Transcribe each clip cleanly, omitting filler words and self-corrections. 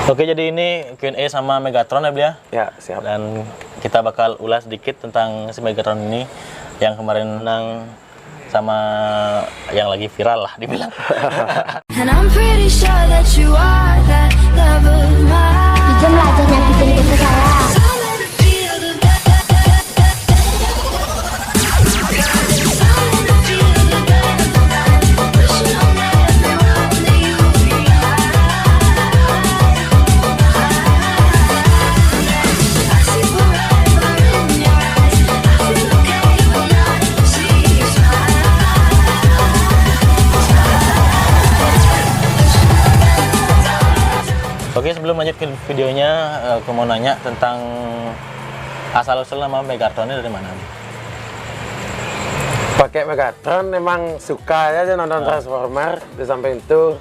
Oke, jadi ini Q&A sama Megatron ya, Bli ya? Ya, siap. Dan kita bakal ulas sedikit tentang si Megatron ini yang kemarin menang sama yang lagi viral lah dibilang. And I'm pretty sure that you are that love of mine. Ijen belajar nyakitin gitu saya. Oke, sebelum lanjut ke videonya, aku mau nanya tentang asal-usul nama Megatronnya dari mana? Pakai Megatron memang suka aja nonton Transformer. Di samping itu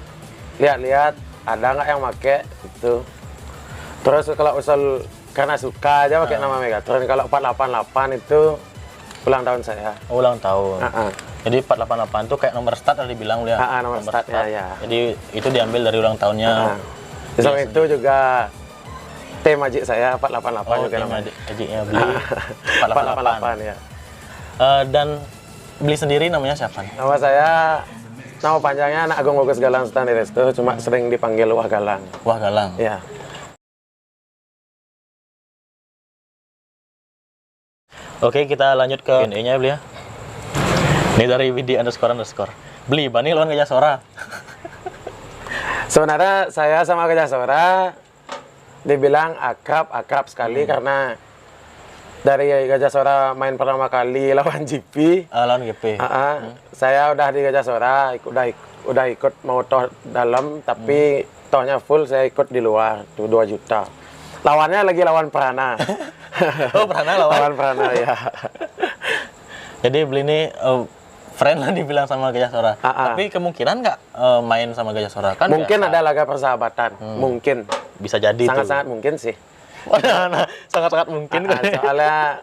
lihat-lihat ada nggak yang pakai itu. Terus kalau usul karena suka aja pakai nama Megatron. Kalau 488 itu ulang tahun saya. Oh, ulang tahun. Jadi 488 itu kayak nomor start tadi bilang ya. Nomor startnya ya. Jadi itu diambil dari ulang tahunnya. Di samping itu juga tim Majik saya 488 juga namanya. Majiknya Bli 488 ya. Dan Bli sendiri namanya siapa? Nama saya, nama panjangnya Anak Agung Bagus Galang Sultan Restu, cuma sering dipanggil Wah Galang. Wah Galang. Ya. Oke, kita lanjut ke Q&A-nya Bli ya. Ini dari Widi __. Bli, Bani lawan Gajah Sora. Sebenarnya saya sama Gajah Sora dibilang akrab sekali karena dari Gajah Sora main pertama kali lawan GP. Lawan GP. Saya udah di Gajah Sora, udah ikut mau toh dalam, tapi tohnya full saya ikut di luar, tuh 2 juta. Lawannya lagi lawan Prana. Oh, Prana lawan Prana ya. Jadi Bli ini friend lah dibilang sama Gajah Sora. Tapi kemungkinan nggak main sama Gajah Sora kan? Mungkin ada laga persahabatan. Mungkin. Bisa jadi sangat mungkin sih. Sangat mungkin. Soalnya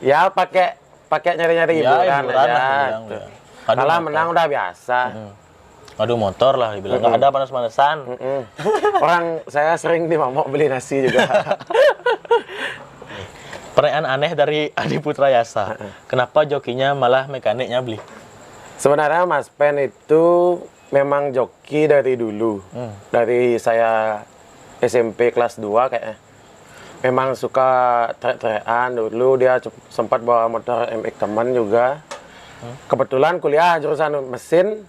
ya pakai nyari-nyari hiburan aja. Kalau menang udah biasa. Aduh, motor lah dibilang. Nggak ada panas-panasan. Orang saya sering di Mamok beli nasi juga. Pertanyaan aneh dari Adi Putra Yasa. Kenapa jokinya malah mekaniknya Bli? Sebenarnya Mas Pen itu memang joki dari dulu. Dari saya SMP kelas 2 kayaknya. Memang suka trek-trekan dulu. Dia sempat bawa motor MX teman juga. Kebetulan kuliah jurusan mesin.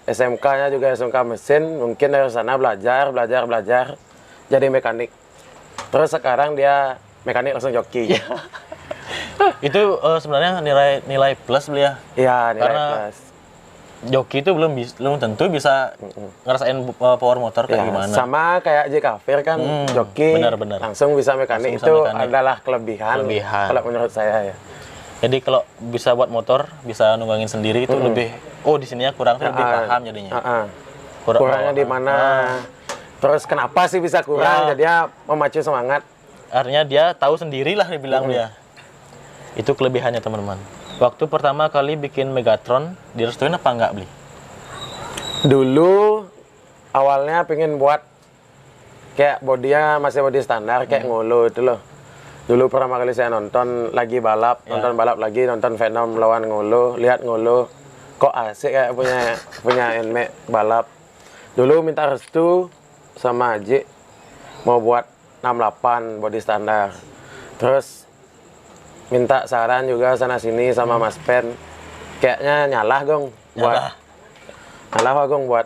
SMK-nya juga SMK mesin. Mungkin dari sana belajar. Jadi mekanik. Terus sekarang dia mekanik langsung joki. Itu sebenarnya nilai plus Bli ya? Iya, nilai karena plus. Joki itu belum tentu bisa ngerasain power motor kayak gimana. Sama kayak J Kafir kan joki benar. langsung bisa mekanik. Itu adalah kelebihan kalau menurut saya ya. Jadi kalau bisa buat motor, bisa nunggangin sendiri itu lebih, di sininya kurang, lebih paham jadinya. Kurangnya di mana? Terus kenapa sih bisa kurang? Jadinya memacu semangat. Artinya dia tahu sendiri lah dibilang dia. Itu kelebihannya teman-teman. Waktu pertama kali bikin Megatron, direstuin apa enggak Bli? Dulu awalnya pengen buat kayak bodinya masih bodi standar kayak Ngolo itu loh. Dulu pertama kali saya nonton lagi balap, nonton Venom lawan Ngolo, lihat Ngolo kok asik kayak punya NMAX balap. Dulu minta restu sama Haji mau buat 68 body standar. Terus minta saran juga sana sini sama Mas Pen. Kayaknya nyalah buat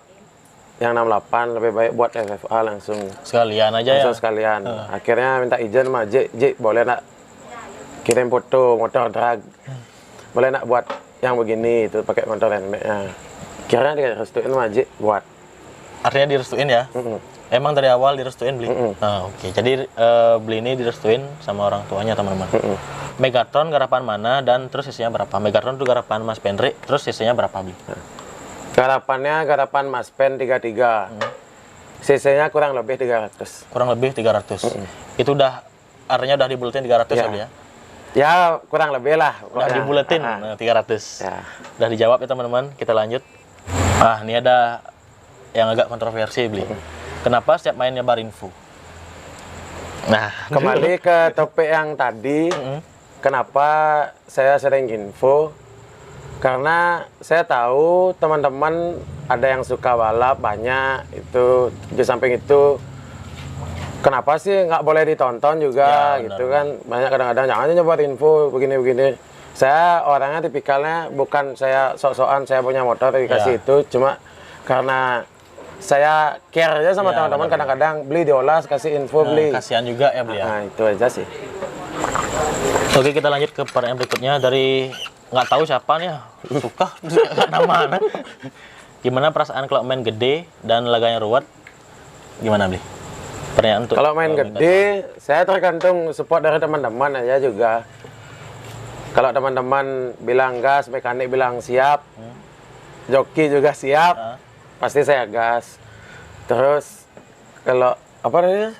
yang 68, lebih baik buat FFA langsung. Sekalian aja langsung sekalian. Akhirnya minta izin sama J, boleh nak kirim foto motor drag. Boleh nak buat yang begini itu pakai motor NMAX-nya. Akhirnya direstuin sama J buat. Artinya direstuin ya? Emang dari awal direstuin Bli? Oke. Jadi Bli ini direstuin sama orang tuanya teman-teman. Megatron garapan mana dan terus sisinya berapa? Megatron itu garapan Mas Penri, terus sisinya berapa Bli? Garapannya garapan Mas Pen 33. CC-nya kurang lebih 300. Kurang lebih 300. Itu artinya udah dibuletin 300 ya Bli ya? Ya kurang lebih lah. Udah dibuletin 300. Udah dijawab ya teman-teman. Kita lanjut. Ini ada yang agak kontroversi Bli. Kenapa setiap mainnya Barinfo? Nah, Kembali ke topik yang tadi, kenapa saya sering info? Karena saya tahu teman-teman ada yang suka balap banyak itu. Di samping itu, kenapa sih nggak boleh ditonton juga Ya, gitu kan? Banyak kadang-kadang jangan nyoba info begini-begini. Saya orangnya tipikalnya bukan saya sok-sokan saya punya motor dikasih Ya. itu, cuma karena saya care aja sama Ya, teman-teman. benar. Kadang-kadang beli diolas kasih info beli. kasihan juga ya beli ya. Nah, itu aja sih. Oke, kita lanjut ke pertanyaan berikutnya dari nggak tahu siapa nih ya. Suka nggak nama. Gimana perasaan kalau main gede dan laganya ruwet? Gimana beli? Pertanyaan untuk Kalau main gede, saya tergantung support dari teman-teman aja juga. Kalau teman-teman bilang gas, mekanik bilang siap, joki juga siap, pasti saya gas. Terus kalau apa namanya?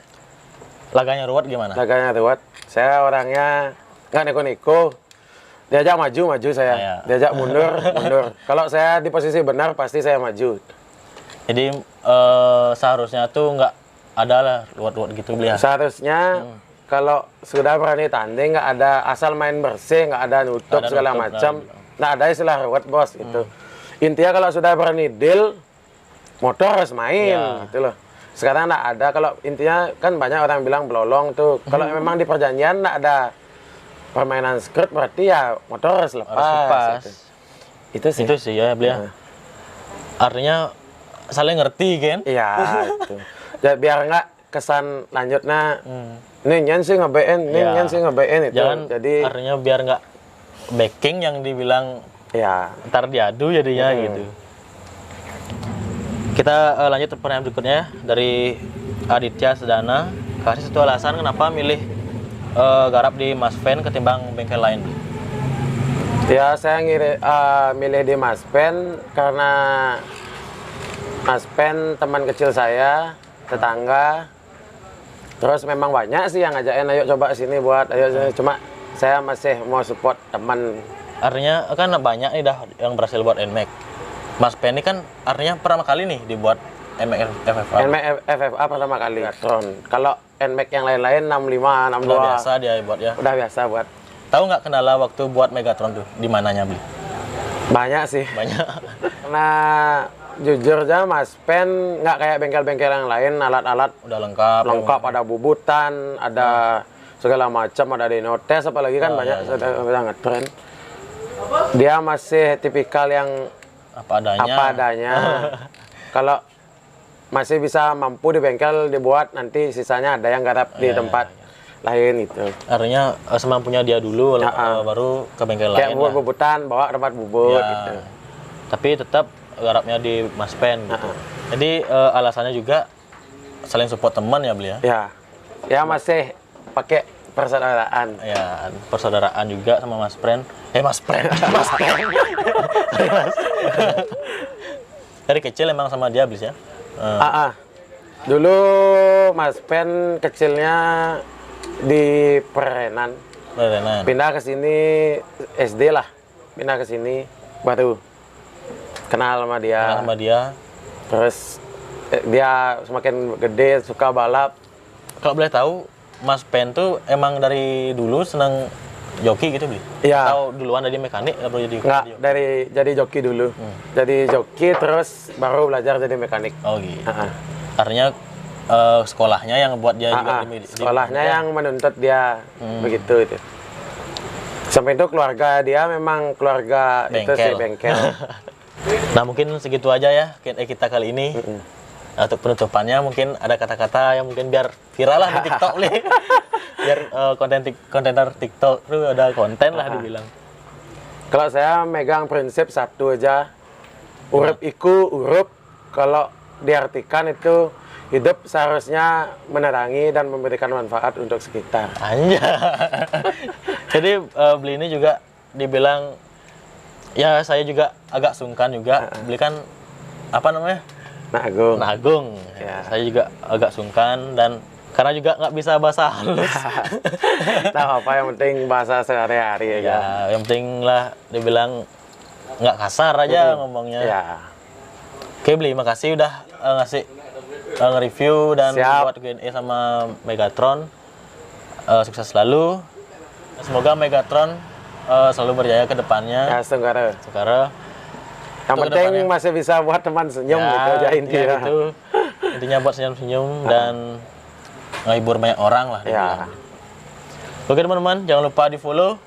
laganya ruwet gimana? Laganya ruwet, saya orangnya nggak neko-neko. Diajak maju saya. Ya. Diajak mundur, mundur. Kalau saya di posisi benar, pasti saya maju. Jadi seharusnya tuh nggak ada lah ruwet-ruwet gitu beli ya. Seharusnya kalau sudah berani tanding, nggak ada asal main bersih, nggak ada nutup Nggak ada segala nutup, macam. nggak Nggak ada istilah ruwet bos gitu. Intinya kalau sudah berani deal, motor harus main Ya. gitu loh. Sekarang nggak ada. Kalau intinya kan banyak orang bilang belolong tuh. Kalau memang di perjanjian nggak ada permainan script, berarti ya motor harus lepas. Harus lepas. Gitu. Itu sih. Itu sih ya beli ya. Artinya saling ngerti kan? Iya itu. Jadi biar nggak kesan lanjutnya. Nih nyen sih nge-BN, nih Ya. nyen sih nge-BN itu. Jangan Jadi artinya biar nggak backing yang dibilang ya. ntar diadu jadinya gitu. Kita lanjut ke pertanyaan berikutnya dari Aditya Sedana. Kasih satu alasan kenapa milih garap di Masven ketimbang bengkel lain. Ya saya milih di Maspen karena Maspen teman kecil saya, tetangga. Terus memang banyak sih yang ngajakin ayo coba sini buat, ayo sini. Cuma saya masih mau support teman. Artinya kan banyak nih dah yang berhasil buat NMAX. Masven ini kan artinya pertama kali nih dibuat NMAX FFA. NMAX FFA pertama kali. Tron. Kalau NMAX yang lain-lain 65, 62. Udah biasa dia buat ya. Udah biasa buat. Tahu nggak kendala waktu buat Megatron tuh? Di mananya beli? Banyak sih. Banyak. Karena jujur aja Mas Pen nggak kayak bengkel-bengkel yang lain, alat-alat Udah lengkap. lengkap, ada bubutan, ada segala macam, ada denotes, apalagi kan Oh, banyak iya, sudah ngetren. Dia masih tipikal yang Apa adanya. apa adanya. Kalau masih bisa mampu di bengkel dibuat, nanti sisanya ada yang garap di Iya, tempat lain itu. Artinya semampunya dia dulu Ya, baru ke bengkel Kayak lain buat lah. bubutan, bawa tempat bubut Ya. gitu. Tapi tetap garapnya di Maspen gitu. Jadi alasannya juga saling support teman ya beli ya. Ya, ya masih pakai persaudaraan. Ya, persaudaraan juga sama Mas Pren. Mas Pren. Mas Pren. Dari kecil emang sama dia beli ya. Dulu Mas Pen kecilnya di Perenan. Berenan. Pindah ke sini SD lah. Pindah ke sini baru kenal sama dia. Kenal sama dia. Terus dia semakin gede suka balap. Kalau boleh tahu, Mas Pen tuh emang dari dulu senang joki gitu beli? Iya. Atau duluan dari mekanik atau jadi Nggak, jadi joki dulu. Jadi joki terus baru belajar jadi mekanik. Oh gitu. Ah, ah. Artinya sekolahnya yang buat dia juga Sekolahnya yang menuntut dia begitu itu. Sampai itu keluarga dia memang keluarga itu sih bengkel. Nah mungkin segitu aja ya kita kali ini. Untuk penutupannya mungkin ada kata-kata yang mungkin biar viral lah di TikTok nih. Biar konten TikTok itu ada konten lah dibilang. Kalau saya megang prinsip satu aja, urip iku urup. Kalau diartikan itu hidup seharusnya menerangi dan memberikan manfaat untuk sekitar. Anjay. Jadi beli ini juga dibilang ya saya juga agak sungkan juga beli kan apa namanya Nagung. Ya. Saya juga agak sungkan dan karena juga nggak bisa bahasa halus. Tahu apa yang penting bahasa sehari-hari aja. Ya, yang penting lah dibilang nggak kasar aja ngomongnya. Ya. Oke, Bli, makasih udah ngasih nge-review dan Siap. buat Q&A sama Megatron. Sukses selalu. Semoga Megatron selalu berjaya ke depannya. Ya, Sunggara. Sekarang Yang Untuk penting kedepannya. masih bisa buat teman senyum gitu aja intinya. ya gitu. Intinya buat senyum-senyum dan ngehibur banyak orang lah. Ya. Oke teman-teman, jangan lupa di follow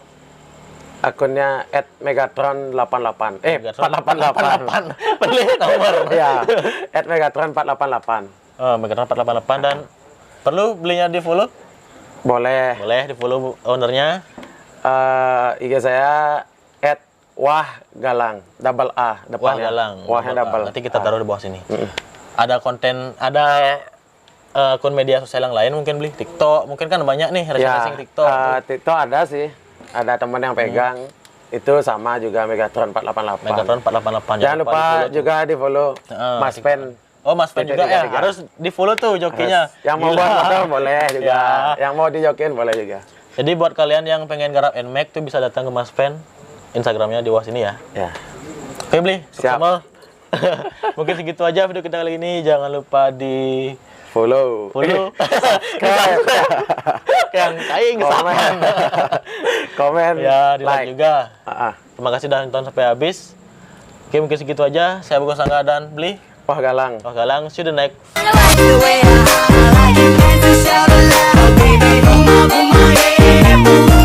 Akunnya @megatron88. Megatron 488. Beli nomor. Ya. @megatron488. Megatron 488 dan perlu belinya di follow? Boleh. Boleh di follow ownernya. IG saya @wahgalang double A Wah depannya. Galang. Wahnya double. Nanti kita taruh di bawah sini. Ada konten, ada akun media sosial yang lain mungkin beli TikTok, mungkin kan banyak nih racing TikTok. TikTok ada sih. Ada teman yang pegang. Itu sama juga Megatron 488. Megatron 488. Jangan lupa di-follow tuh. juga di follow Mas TikTok. Pen. Oh Mas Pen juga ya, 333. harus di follow tuh jokinya. Yang mau Gila. buat motor boleh juga. Ya. Yang mau dijokin boleh juga. Jadi buat kalian yang pengen garap NMAX tuh bisa datang ke Mas Pen. Instagramnya di bawah sini ya. Ya. Oke beli, Siap. Samuel. Mungkin segitu aja video kita kali ini. Jangan lupa di Follow. follow. Subscribe. Yang kaing Komen. Komen. Ya, di like like. juga. Ah, ah. Terima kasih udah nonton sampai habis. Oke, mungkin segitu aja. Saya Buko Sangga dan Beli. Wah Galang. Wah Galang, see you the next. I like the way I like it, dance and shout aloud, baby. Boom, boom, yeah, boom.